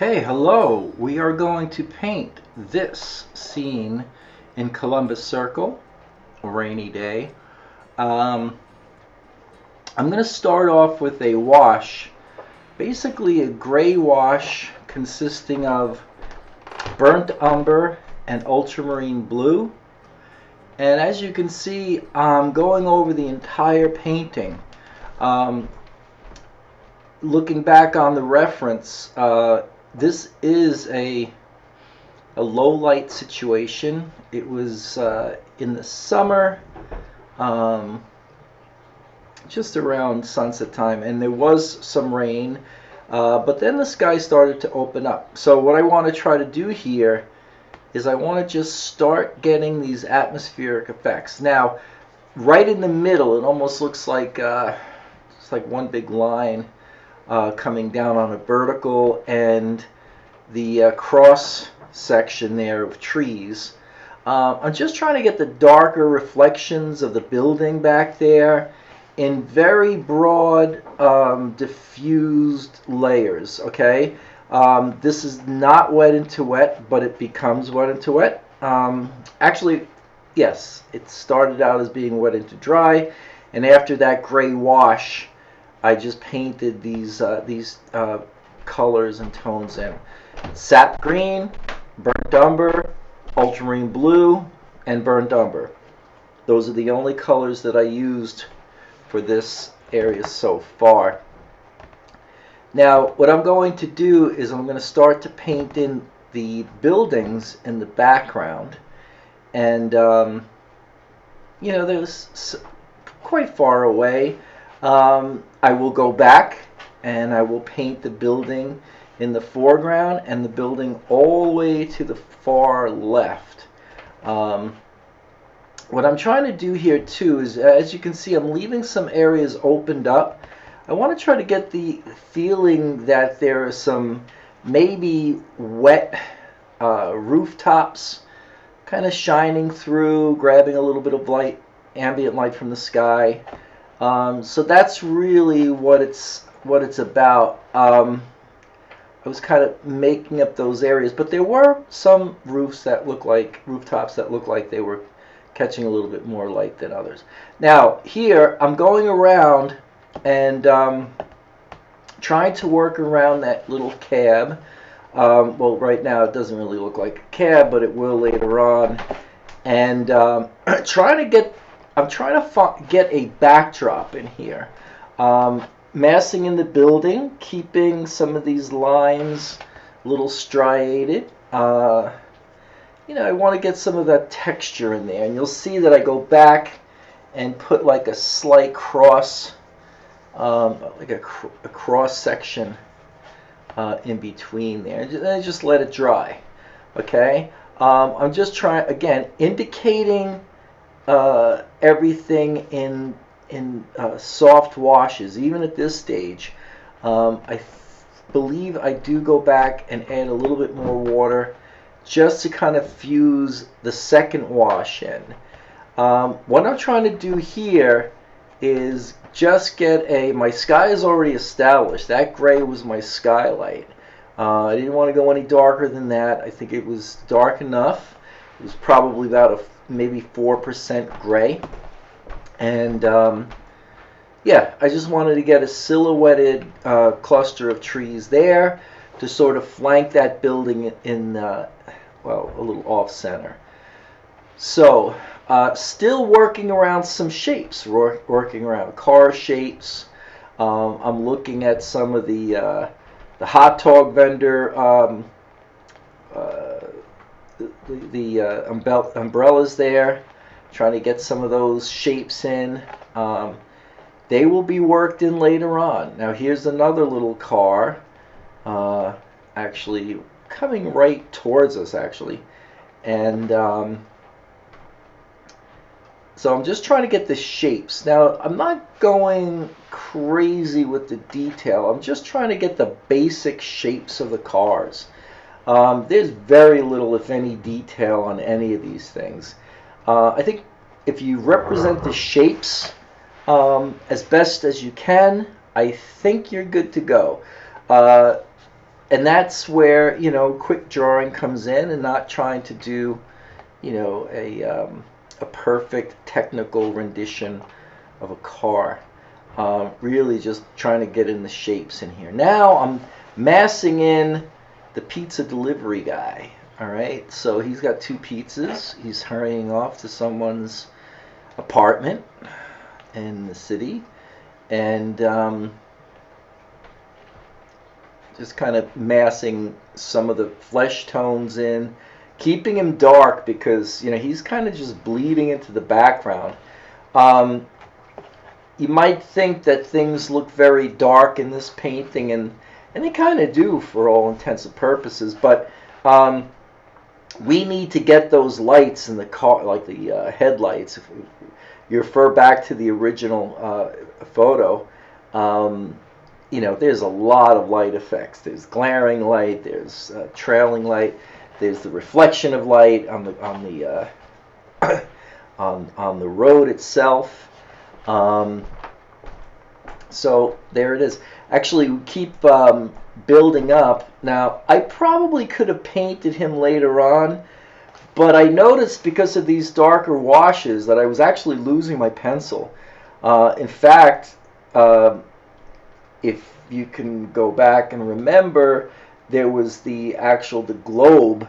Okay, hello. We are going to paint this scene in Columbus Circle, a rainy day. Um, I'm going to start off with a wash, basically a gray wash consisting of burnt umber and ultramarine blue. And as you can see, I'm going over the entire painting. Um, Looking back on the reference, this is a low light situation. It was in the summer, um, just around sunset time, and there was some rain, but then the sky started to open up. So what I want to try to do here is I want to just start getting these atmospheric effects. Now, right in the middle, it almost looks like it's like one big line coming down on a vertical, and the cross section there of trees. I'm just trying to get the darker reflections of the building back there in very broad, diffused layers. Okay, this is not wet into wet, but it becomes wet into wet. Actually, yes, it started out as being wet into dry, and after that gray wash, I just painted these colors and tones in. Sap green, burnt umber, ultramarine blue, and burnt umber. Those are the only colors that I used for this area so far. Now, what I'm going to do is I'm going to start to paint in the buildings in the background. And, they're quite far away. I will go back and I will paint the building in the foreground and the building all the way to the far left. What I'm trying to do here too is, as you can see, I'm leaving some areas opened up. I want to try to get the feeling that there are some maybe wet rooftops kind of shining through, grabbing a little bit of light, ambient light from the sky. So that's really what it's about. I was kind of making up those areas, but there were some rooftops that look like they were catching a little bit more light than others. Now here I'm going around and trying to work around that little cab. Well, right now it doesn't really look like a cab, but it will later on. And trying to get a backdrop in here. Massing in the building, keeping some of these lines a little striated. I want to get some of that texture in there. And you'll see that I go back and put like a slight cross, like a cross section in between there. And I just let it dry. Okay? I'm just trying, again, indicating everything in soft washes. Even at this stage, I believe I do go back and add a little bit more water just to kind of fuse the second wash in. What I'm trying to do here is just get my sky is already established. That gray was my skylight. I didn't want to go any darker than that. I think it was dark enough. It was probably about maybe 4% gray. And yeah, I just wanted to get a silhouetted cluster of trees there to sort of flank that building in, well, a little off center. So, still working around some shapes, working around car shapes. I'm looking at some of the hot dog vendor, the umbrellas there, trying to get some of those shapes in. They will be worked in later on. Now here's another little car, actually coming right towards us actually, and so I'm just trying to get the shapes. Now I'm not going crazy with the detail. I'm just trying to get the basic shapes of the cars. There's very little, if any, detail on any of these things. I think if you represent the shapes as best as you can, I think you're good to go. and that's where, you know, quick drawing comes in, and not trying to do, you know, a perfect technical rendition of a car. Really just trying to get in the shapes in here. Now I'm massing in the pizza delivery guy. All right, so he's got 2 pizzas. He's hurrying off to someone's apartment in the city, and just kind of massing some of the flesh tones in, keeping him dark because, you know, he's kind of just bleeding into the background. You might think that things look very dark in this painting, and they kind of do for all intents and purposes, but we need to get those lights in the car, like the headlights. If you refer back to the original photo, you know, there's a lot of light effects. There's glaring light, there's trailing light, there's the reflection of light on the on the road itself. So there it is. Actually, we keep building up. Now, I probably could have painted him later on, but I noticed because of these darker washes that I was actually losing my pencil. In fact, if you can go back and remember, there was the globe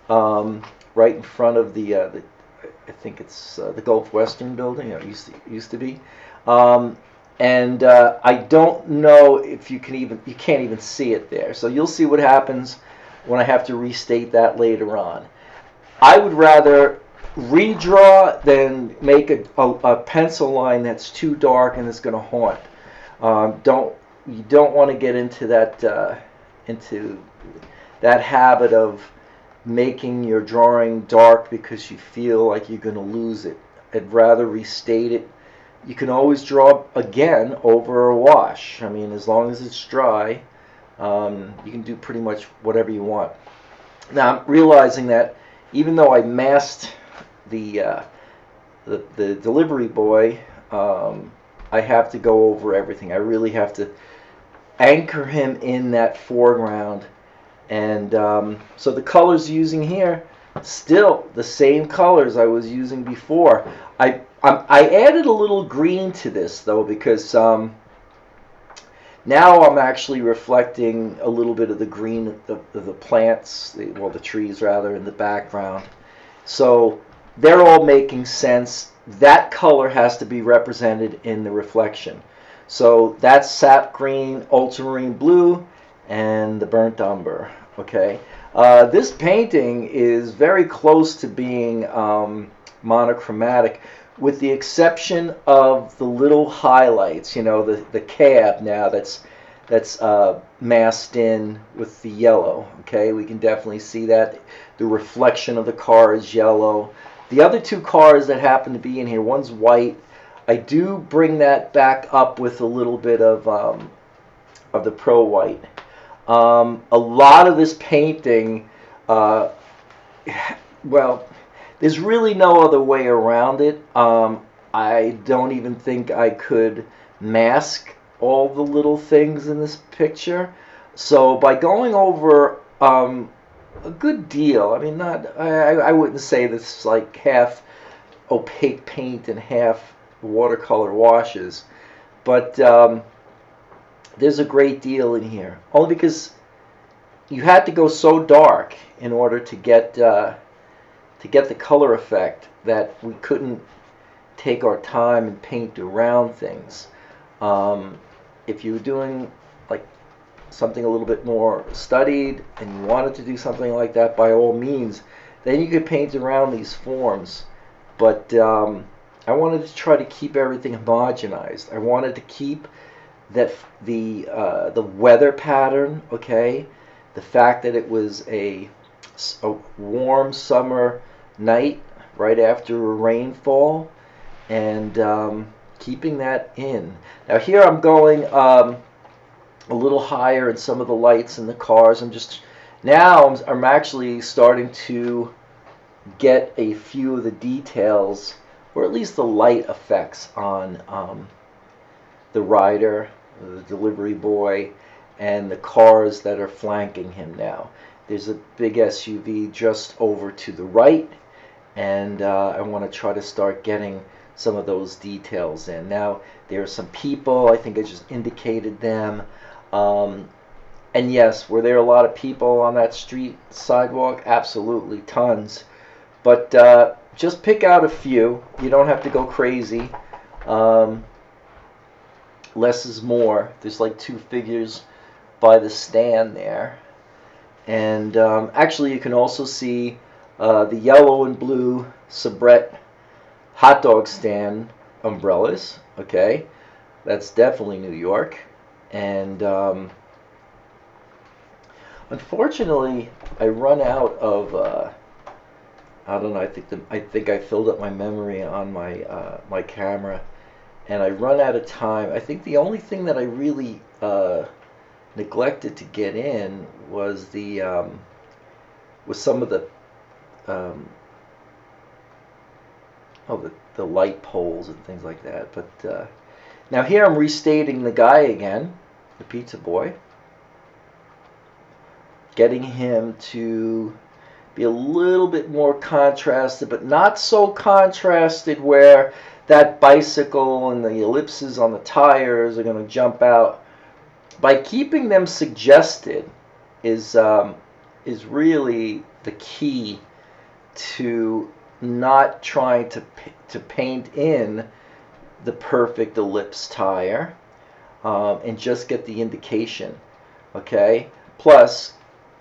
right in front of the I think it's the Gulf Western building. It used to be. And I don't know if you can't even see it there. So you'll see what happens when I have to restate that later on. I would rather redraw than make a pencil line that's too dark and it's going to haunt. You don't want to get into that habit of making your drawing dark because you feel like you're going to lose it. I'd rather restate it. You can always draw again over a wash. I mean, as long as it's dry, you can do pretty much whatever you want. Now, I'm realizing that even though I masked the delivery boy, I have to go over everything. I really have to anchor him in that foreground. And so the colors using here, still the same colors I was using before. I added a little green to this though, because now I'm actually reflecting a little bit of the green of the plants, the trees rather, in the background. So they're all making sense. That color has to be represented in the reflection. So that's sap green, ultramarine blue, and the burnt umber. Okay. This painting is very close to being monochromatic, with the exception of the little highlights. You know, the cab now that's masked in with the yellow. Okay, we can definitely see that. The reflection of the car is yellow. The other 2 cars that happen to be in here, one's white. I do bring that back up with a little bit of the Pro White. A lot of this painting, well, there's really no other way around it. I don't even think I could mask all the little things in this picture. So by going over a good deal, I mean, I wouldn't say this is like half opaque paint and half watercolor washes, but there's a great deal in here, only because you had to go so dark in order to get the color effect that we couldn't take our time and paint around things. If you were doing like something a little bit more studied and you wanted to do something like that, by all means, then you could paint around these forms. But I wanted to try to keep everything homogenized. I wanted to keep that the weather pattern, okay, the fact that it was a warm summer night right after a rainfall, and keeping that in. Now here I'm going a little higher in some of the lights in the cars. I'm actually starting to get a few of the details, or at least the light effects, on the rider, the delivery boy, and the cars that are flanking him now. There's a big SUV just over to the right, and I want to try to start getting some of those details in. Now, there are some people, I think I just indicated them. And yes, were there a lot of people on that street sidewalk? Absolutely, tons. But just pick out a few. You don't have to go crazy. Less is more. There's like 2 figures by the stand there. And actually, you can also see the yellow and blue soubrette hot dog stand umbrellas. Okay, that's definitely New York. And unfortunately, I run out of. I don't know. I think I filled up my memory on my camera, and I run out of time. I think the only thing that I really neglected to get in was some of the the light poles and things like that. But now here I'm restating the guy again, the pizza boy, getting him to be a little bit more contrasted, but not so contrasted where that bicycle and the ellipses on the tires are going to jump out. By keeping them suggested is really the key to not trying to paint in the perfect ellipse tire, and just get the indication. Okay, plus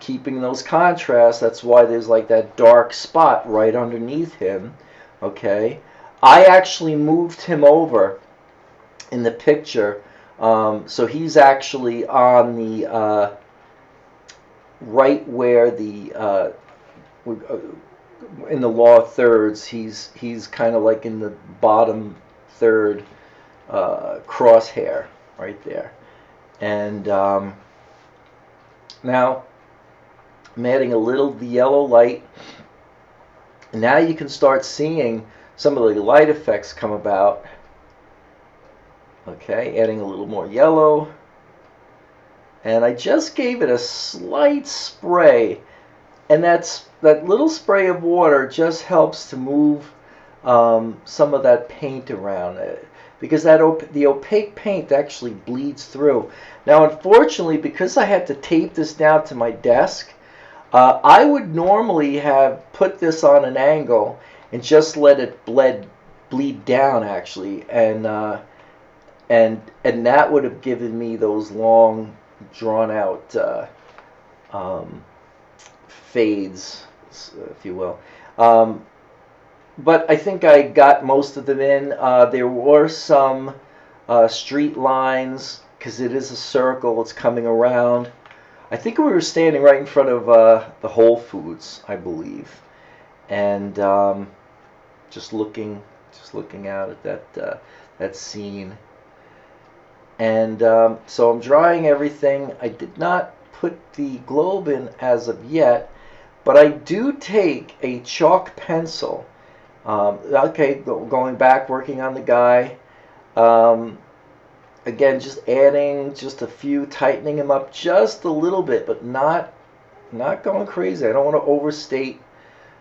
keeping those contrasts. That's why there's like that dark spot right underneath him. Okay, I actually moved him over in the picture, so he's actually on the right where the in the law thirds. He's kind of like in the bottom third crosshair right there. And now I'm adding a little the yellow light. Now you can start seeing some of the light effects come about. Okay, adding a little more yellow. And I just gave it a slight spray. And that little spray of water just helps to move some of that paint around it, because the opaque paint actually bleeds through. Now, unfortunately, because I had to tape this down to my desk, I would normally have put this on an angle and just let it bleed down, actually, and that would have given me those long, drawn out fades, if you will. But I think I got most of them in. There were some street lines, because it is a circle, it's coming around. I think we were standing right in front of the Whole Foods, I believe, and just looking out at that scene. And so I'm drawing everything. I did not put the globe in as of yet, but I do take a chalk pencil. Okay, going back, working on the guy. Again, just adding just a few, tightening him up just a little bit, but not going crazy. I don't want to overstate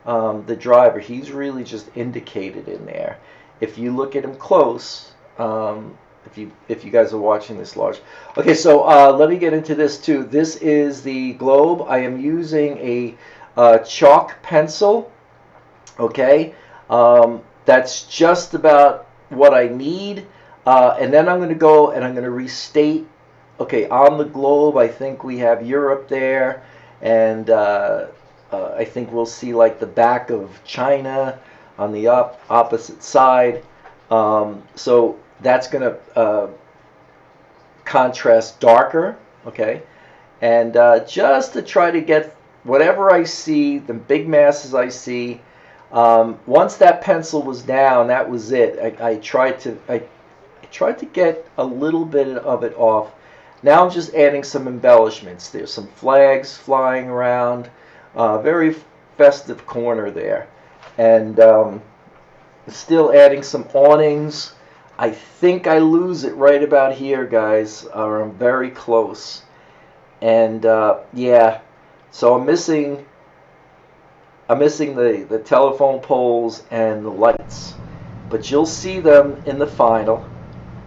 the driver. He's really just indicated in there. If you look at him close, if you guys are watching this large. Okay, so let me get into this too. This is the globe. I am using a chalk pencil. Okay, that's just about what I need. And then I'm going to go and I'm going to restate. Okay, on the globe, I think we have Europe there, and I think we'll see like the back of China on the opposite side. So that's going to contrast darker, okay? And just to try to get whatever I see, the big masses I see, once that pencil was down, that was it. I tried to get a little bit of it off. Now I'm just adding some embellishments. There's some flags flying around, very festive corner there. And still adding some awnings. I think I lose it right about here, guys, or I'm very close. And yeah, so I'm missing the telephone poles and the lights, but you'll see them in the final.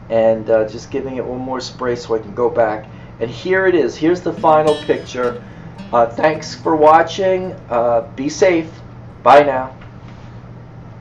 And just giving it one more spray so I can go back. And here it is. Here's the final picture. Thanks for watching. Be safe. Bye now.